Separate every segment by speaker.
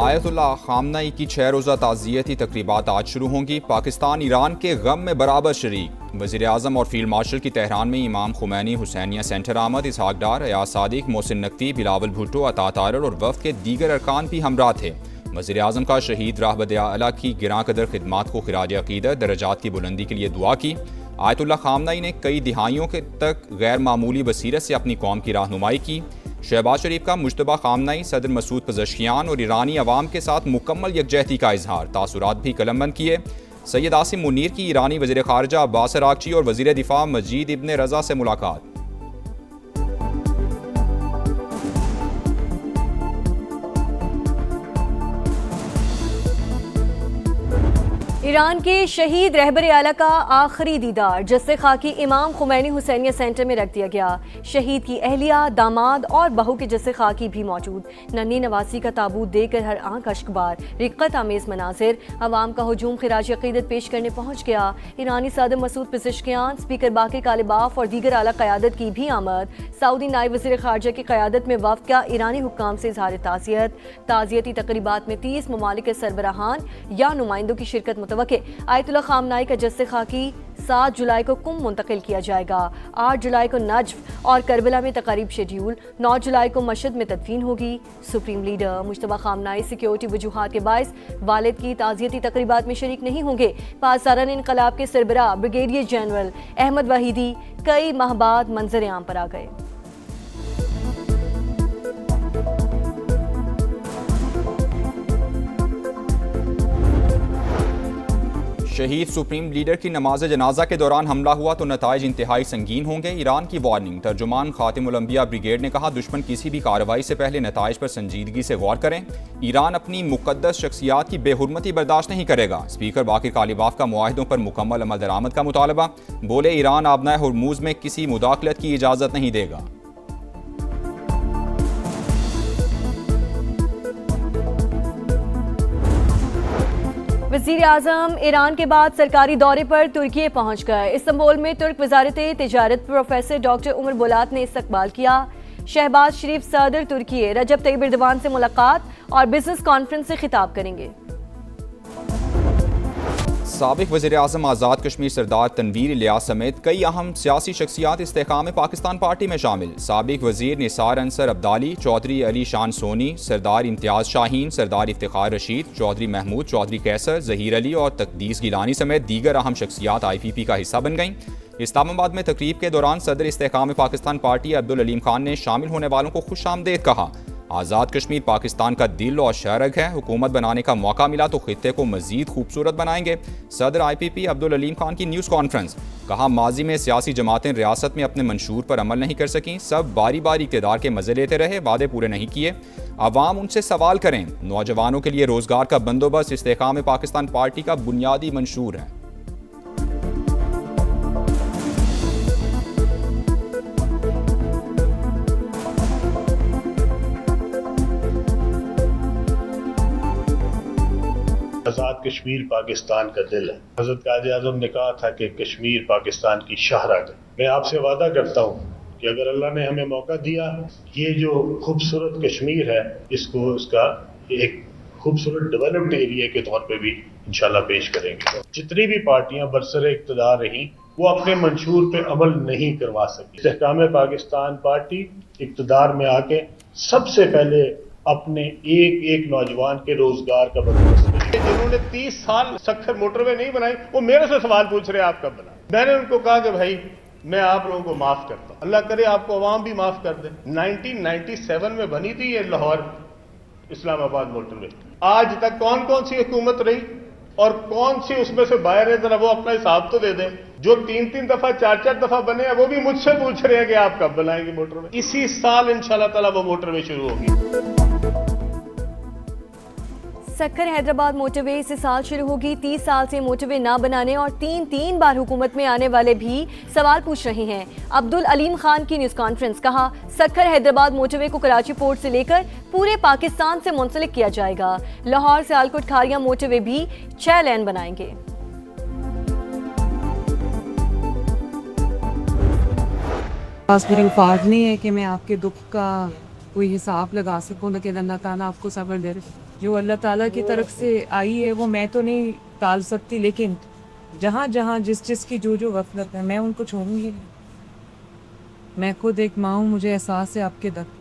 Speaker 1: Ayatollah खामनई की 6 रोज़ा ताज़ियती तकरीबात आज शुरू होंगी। पाकिस्तान ईरान के गम में बराबर शरीक। वज़ीर आज़म और फील्ड मार्शल की तेहरान में इमाम खुमैनी, हुसैनिया सेंटर आमद, इसहाक डार, अयाज सादिक, मोहसिन नकवी, बिलावल भुट्टो, अता तारर और वफ़द के दीगर अरकान भी हमरा थे। वज़ीर आज़म का शहीद राहबदिया अला की गिरां कदर खिदमात को खिराज अक़ीदत, दरजात की बुलंदी के लिए दुआ की। आयतुल्लाह खामनई ने कई दिहाइयों के तक गैर मामूली बसीरत से अपनी कौम की रहनुमाई की। शहबाज शरीफ का मुश्तबा खामनई, सदर मसूद पज़ेश्कियान और ईरानी अवाम के साथ मुकम्मल यकजहती का इजहार, तासुरात भी कलमबंद किए। सैयद आसिम मुनीर की ईरानी वज़ीर ख़ारजा अब्बास अराग़ची और वज़ीर दिफ़ा मजीद इब्न रज़ा से मुलाकात।
Speaker 2: ईरान के शहीद रहबर आला का आखिरी दीदार जस्से खाकी इमाम खुमैनी हुसैनिया सेंटर में रख दिया गया। शहीद की अहलिया, दामाद और बहू के जस्से खाकी भी मौजूद। नन्ही नवासी का ताबूत देकर हर आंख अश्कबार, रिक्कत आमेज मनाजिर। अवाम का हुजूम खिराज अक़ीदत पेश करने पहुँच गया। ईरानी सदर मसूद पज़ेश्कियान, स्पीकर बाक़िर कालिबाफ और दीगर आला क़यादत की भी आमद। सऊदी नायब वज़ीर ख़ारजा की क़यादत में वफ़द का ईरानी हुक्काम से इज़हार ताज़ियत। ताज़ियती तक़रीबात में 30 ममालिक के सरबराहान या नुमाइंदों की शिरकत मुतवक्के। आयतुल्लाह खामनई का जस्से खाकी 7 जुलाई को कुम मुंतकिल किया जाएगा। 8 जुलाई को नजफ और करबला में तकारीब शेड्यूल। 9 जुलाई को मशहद में तदफीन होगी। Supreme leader Mojtaba Khamenei security वजूहात के बायस वालिद की ताज़ियती तकरीबात में शरीक नहीं होंगे। पासदारान इनकलाब के सरबराह ब्रिगेडियर जनरल अहमद वहीदी कई माह बाद मंजर आम पर आ गए।
Speaker 1: शहीद सुप्रीम लीडर की नमाज जनाजा के दौरान हमला हुआ तो नताइज इंतहाई संगीन होंगे। ईरान की वार्निंग। तर्जुमान खातिमुल अंबिया ब्रिगेड ने कहा, दुश्मन किसी भी कार्रवाई से पहले नताइज पर संजीदगी से गौर करें। ईरान अपनी मुकद्दस शख्सियात की बेहुरमती बर्दाश्त नहीं करेगा। स्पीकर बाक़िर कालिबाफ का मुआहिदों पर मुकम्मल अमल दरामद का मुतालबा। बोले, ईरान आबनाए हुर्मुज़ में किसी मुदाखलत की इजाज़त नहीं देगा।
Speaker 2: वज़ीर आज़म ईरान के बाद सरकारी दौरे पर तुर्की पहुंच गए। इस्तांबुल में तुर्क वज़ारत तिजारत प्रोफेसर डॉक्टर उमर बोलात ने इस्तकबाल किया। शहबाज शरीफ सदर तुर्की रजब तैयब एर्दोगान से मुलाकात और बिजनेस कॉन्फ्रेंस से खिताब करेंगे।
Speaker 1: साबिक़ वज़ीर आज़म आज़ाद कश्मीर सरदार तनवीर इलियास समेत कई अहम सियासी शख्सियात इस्तेहकाम पाकिस्तान पार्टी में शामिल। साबिक़ वज़ीर निसार अंसर अब्दाली, चौधरी अली शान सोनी, सरदार इम्तियाज़ शाहीन, सरदार इफ्तिखार रशीद, चौधरी महमूद, चौधरी कैसर, ज़हीर अली और तकदीस गिलानी समेत दीगर अहम शख्सियात IPP का हिस्सा बन गईं। इस्लामाबाद में तकरीब के दौरान सदर इस्तेहकाम पाकिस्तान पार्टी अब्दुल अलीम खान ने शामिल होने वालों को खुशामदीद कहा। आज़ाद कश्मीर पाकिस्तान का दिल और शरग है। हुकूमत बनाने का मौका मिला तो खित्ते को मजीद खूबसूरत बनाएंगे। सदर IPP अब्दुल अलीम खान की न्यूज़ कॉन्फ्रेंस। कहा, माजी में सियासी जमातें रियासत में अपने मंशूर पर अमल नहीं कर सकीं। सब बारी बारी इक़्तिदार के मज़े लेते रहे, वादे पूरे नहीं किए। अवाम उनसे सवाल करें। नौजवानों के लिए रोज़गार का बंदोबस्त इस्तेहकाम पाकिस्तान पार्टी का बुनियादी मंशूर है।
Speaker 3: आज़ाद कश्मीर पाकिस्तान का दिल है। हज़रत कायद आज़म ने कहा था कि कश्मीर पाकिस्तान की शाहरग है। मैं आपसे वादा करता हूँ कि अगर अल्लाह ने हमें मौका दिया, ये जो खूबसूरत कश्मीर है, इसको उसका एक खूबसूरत डेवलप्ड एरिया के तौर पे भी इंशाल्लाह पेश करेंगे। जितनी भी पार्टियां बरसरे इक़्तिदार रहीं, वो अपने मंशूर पे अमल नहीं करवा सकी। इस्तेहकाम पाकिस्तान पार्टी इक़्तिदार में आके सबसे पहले अपने एक एक नौजवान के रोजगार का बंदोबस्त करें। जिन्होंने 30 साल सक्खर मोटरवे नहीं बनाई, वो मेरे से सवाल पूछ रहे आप कब बना। मैंने उनको कहा कि भाई मैं आप लोगों को माफ करता हूं, अल्लाह करे आपको अवाम भी माफ कर दे। 1997 में बनी थी ये लाहौर इस्लामाबाद मोटरवे। आज तक कौन कौन सी हुकूमत रही और कौन सी उसमें से बाहर है, जरा वो अपना हिसाब तो दे दें। जो 3-3 दफा 4-4 दफा बने हैं, वो भी मुझसे पूछ रहे हैं कि आप कब बनाएंगे मोटरवे। इसी साल इंशाल्लाह ताला वो मोटरवे शुरू होगी।
Speaker 2: सक्खर हैदराबाद मोटरवे इस साल शुरू होगी। 30 साल से मोटरवे ना बनाने और 3 बार हुकूमत में आने वाले भी सवाल पूछ रहे हैं। अब्दुल अलीम खान की न्यूज़ कॉन्फ्रेंस। कहा, सक्खर हैदराबाद मोटरवे को कराची पोर्ट से लेकर पूरे पाकिस्तान से मुंसलिक किया जाएगा। लाहौर से आलकोट खारिया मोटरवे भी 6 लेन बनाएंगे।
Speaker 4: पास मेरे अल्फाज नहीं है कि मैं आपके दुख का कोई हिसाब लगा सकूं, लेकिन अल्लाह ताला आपको सब्र दे। जो अल्लाह ताला की तरफ से आई है वो मैं तो नहीं टाल सकती, लेकिन जहाँ जहाँ जिस की जो गफलत है मैं उनको छोड़ूंगी नहीं। मैं खुद एक माँ हूँ, मुझे एहसास है आपके दर्द।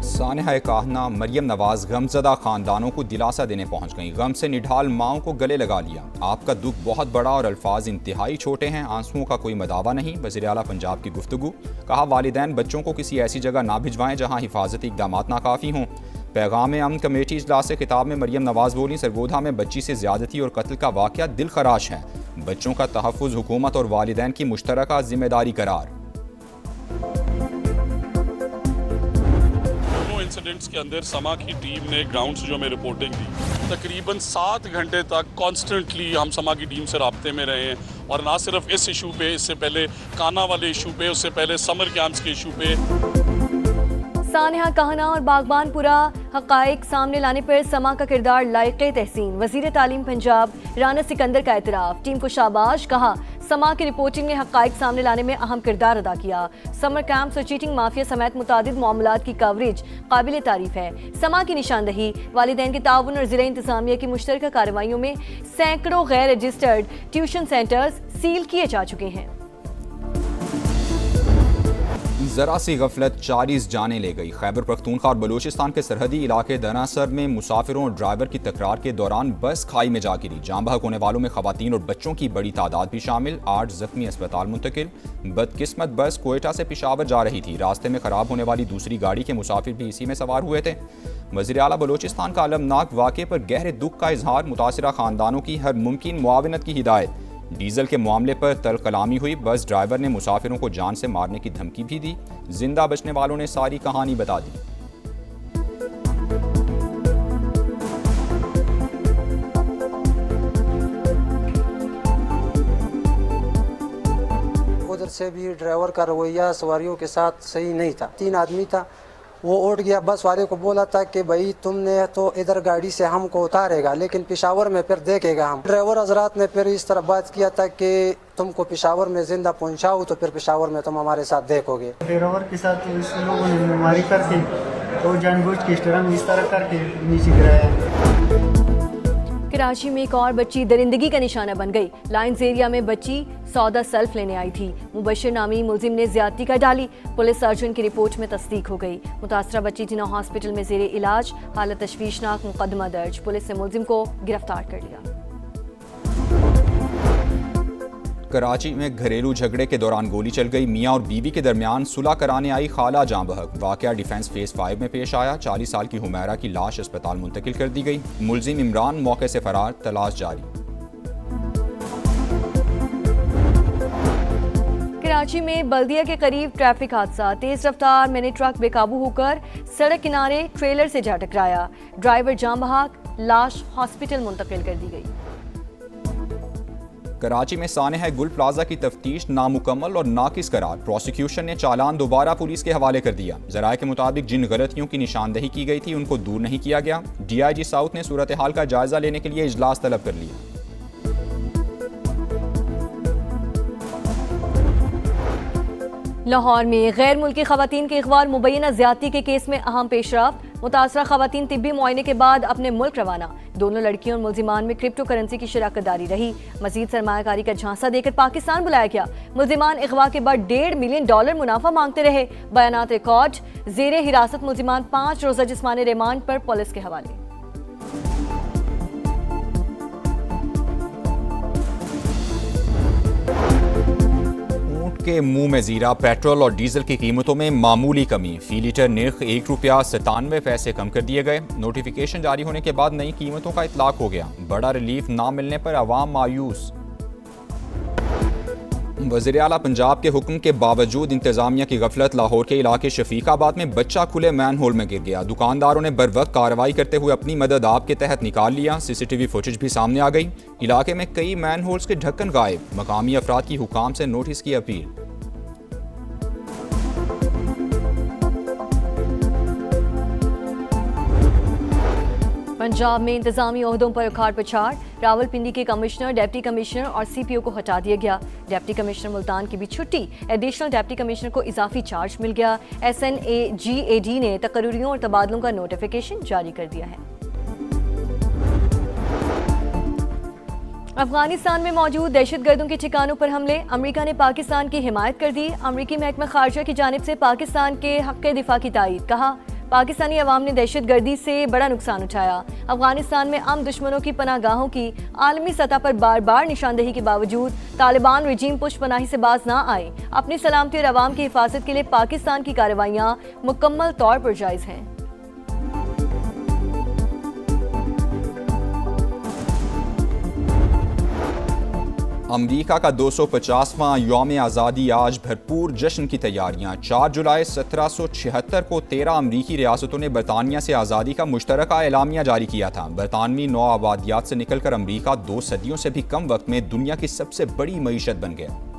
Speaker 1: सानिहा काहना मरियम नवाज गमजदा खानदानों को दिलासा देने पहुंच गईं। गम से निढाल माओं को गले लगा लिया। आपका दुख बहुत बड़ा और अल्फाज इंतहाई छोटे हैं, आंसुओं का कोई मदावा नहीं। वज़ीर आला पंजाब की गुफ्तगू। कहा वालिदैन बच्चों को किसी ऐसी जगह ना भिजवाएं जहां हिफाजती इक़दामात नाकाफ़ी हों। पैगाम अमन कमेटी इजलास से खिताब में मरियम नवाज बोली, सरगोधा में बच्ची से ज़्यादती और कत्ल का वाक़या दिल खराश है। बच्चों का तहफ़्फ़ुज़ हुकूमत और वालिदैन की मुश्तरका जिम्मेदारी करार।
Speaker 5: इंसिडेंट्स के अंदर समा की टीम ने ग्राउंड से जो हमें रिपोर्टिंग दी, तकरीबन 7 घंटे तक कॉन्स्टेंटली हम समा की टीम से राब्ते में रहे हैं। और ना सिर्फ इस इशू पे, इससे पहले काना वाले इशू पे, उससे पहले समर कैंप्स के इशू पे।
Speaker 2: सानिहा कहना और बागबानपुरा हक़ाइक़ सामने लाने पर समा का किरदार लायक़े तहसीन। वज़ीर तालीम पंजाब राना सिकंदर का एतराफ़। टीम को शाबाश। कहा समा की रिपोर्टिंग ने हक़ाइक़ सामने लाने में अहम किरदार अदा किया। समर कैंप्स और चीटिंग माफिया समेत मुतादिद मामलात की कवरेज काबिल तारीफ है। समा की निशानदही वालिदैन के ताउन और ज़िला इंतज़ामिया की मुश्तरका कार्रवाइयों में सैकड़ों गैर रजिस्टर्ड ट्यूशन सेंटर्स सील किए जा चुके हैं।
Speaker 1: ज़रा सी गफलत 40 जाने ले गई। खैबर पख्तूनख्वा और बलूचिस्तान के सरहदी इलाके दनासर में मुसाफिरों और ड्राइवर की तकरार के दौरान बस खाई में जा गिरी। जाँ बहक होने वालों में खवातीन और बच्चों की बड़ी तादाद भी शामिल। 8 जख्मी अस्पताल मुंतकिल। बदकिस्मत बस कोयटा से पेशावर जा रही थी। रास्ते में खराब होने वाली दूसरी गाड़ी के मुसाफिर भी इसी में सवार हुए थे। वज़ीर आला बलूचिस्तान का अलमनाक वाक़े पर गहरे दुख का इजहार। मुतासिरा खानदानों की हर मुमकिन मुआवनत की हिदायत। डीजल के मामले पर तल कलामी हुई। बस ड्राइवर ने मुसाफिरों को जान से मारने की धमकी भी दी। जिंदा बचने वालों ने सारी कहानी बता दी।
Speaker 6: उधर से भी ड्राइवर का रवैया सवारियों के साथ सही नहीं था। 3 आदमी था, वो उठ गया। बस वाले को बोला था कि भाई तुमने तो इधर गाड़ी से हमको उतारेगा, लेकिन पेशावर में फिर देखेगा हम। ड्राइवर हजरात ने फिर इस तरह बात किया था कि तुमको पेशावर में जिंदा पहुंचाऊं तो फिर पेशावर में तुम हमारे साथ देखोगे।
Speaker 7: ड्राइवर के साथ इस लोगों ने बीमारी करके तो जानबूझ के इस तरह करके नीचे गिराया।
Speaker 2: कराची में एक और बच्ची दरिंदगी का निशाना बन गई। लाइंस एरिया में बच्ची सौदा सेल्फ लेने आई थी। मुबशिर नामी मुलजिम ने ज्यादती कर डाली। पुलिस सर्जन की रिपोर्ट में तस्दीक हो गई। मुतासरा बच्ची जिना हॉस्पिटल में जेर इलाज। हालत तशवीशनाक। मुकदमा दर्ज। पुलिस ने मुलजिम को गिरफ्तार कर लिया।
Speaker 1: कराची में घरेलू झगड़े के दौरान गोली चल गई। मियां और बीवी के दरमियान सुलह कराने आई खाला जाँ बहक। वाकया डिफेंस फेज 5 में पेश आया। 40 साल की हुमैरा की लाश अस्पताल मुंतकिल कर दी गई। मुलजिम इमरान मौके से फरार। तलाश जारी।
Speaker 2: कराची में बल्दिया के करीब ट्रैफिक हादसा। तेज रफ्तार मिनी ट्रक बेकाबू होकर सड़क किनारे ट्रेलर से जा टकराया। ड्राइवर जाँ बहक। लाश हॉस्पिटल मुंतकिल कर दी गई।
Speaker 1: कराची में सानिहा गुल प्लाजा की तफ्तीश नामुकम्मल और नाकिस करार। प्रोसिक्यूशन ने चालान दोबारा पुलिस के हवाले कर दिया। जराये के मुताबिक जिन गलतियों की निशानदही की गई थी उनको दूर नहीं किया गया। DIG साउथ ने सूरत हाल का जायजा लेने के लिए इजलास तलब कर लिया।
Speaker 2: लाहौर में गैर मुल्की खवातीन के इगवा और मुबैना ज्यादती के केस में अहम पेशरफ्त। मुतासरा खवातीन तिब्बी मुआयने के बाद अपने मुल्क रवाना। दोनों लड़कियों और मुलजिमान में क्रिप्टो करेंसी की शराकतदारी रही। मजीद सरमायाकारी का झांसा देकर पाकिस्तान बुलाया गया। मुलजिमान इगवा के बाद $1.5 मिलियन मुनाफा मांगते रहे। बयानात रिकॉर्ड। जेरे हिरासत मुलजिमान 5 रोजा जिस्मानी रिमांड पर पुलिस के हवाले।
Speaker 1: के मुंह में जीरा। पेट्रोल और डीजल की कीमतों में मामूली कमी। फी लीटर निर्ख ₹1.97 कम कर दिए गए। नोटिफिकेशन जारी होने के बाद नई कीमतों का इतलाक हो गया। बड़ा रिलीफ ना मिलने पर अवाम मायूस। वज़ीर आला पंजाब के हुक्म के बावजूद इंतजामिया की गफलत। लाहौर के इलाके शफीकाबाद में बच्चा खुले मैन होल में गिर गया। दुकानदारों ने बरवक्त कार्रवाई करते हुए अपनी मदद आप के तहत निकाल लिया। CCTV फुटेज भी सामने आ गई। इलाके में कई मैन होल्स के ढक्कन गायब। मकामी अफराद की हुकाम से नोटिस की अपील।
Speaker 2: पंजाब में इंतजामी ओहदों पर उखाड़ पछाड़, रावलपिंडी के कमिश्नर, डिप्टी कमिश्नर और सीपीओ को हटा दिया गया। डिप्टी कमिश्नर मुल्तान की भी छुट्टी, एडिशनल डिप्टी कमिश्नर को इजाफी चार्ज मिल गया। SNAGAD ने तकर्रियों और तबादलों का नोटिफिकेशन जारी कर दिया है। अफगानिस्तान में मौजूद दहशतगर्दों के ठिकानों पर हमले, अमेरिका ने पाकिस्तान की हिमायत कर दी। अमेरिकी महकमा खारजा की जानिब से पाकिस्तान के हक़ दिफा की तायीद, कहा पाकिस्तानी अवाम ने दहशतगर्दी से बड़ा नुकसान उठाया। अफगानिस्तान में आम दुश्मनों की पनाहगाहों की आलमी सतह पर बार बार निशानदेही के बावजूद तालिबान रजीम पुष्पनाही से बाज ना आए। अपनी सलामती और अवाम की हिफाजत के लिए पाकिस्तान की कार्रवाइयाँ मुकम्मल तौर पर जायज़ हैं।
Speaker 1: अमरीका का 250वां यौम आज़ादी आज भरपूर जश्न की तैयारियां। 4 जुलाई 1776 को 13 अमरीकी रियासतों ने बरतानिया से आज़ादी का मुश्तरका एलामिया जारी किया था। बरतानवी नौ आबादियात से निकलकर अमरीका 2 सदियों से भी कम वक्त में दुनिया की सबसे बड़ी मईशत बन गया।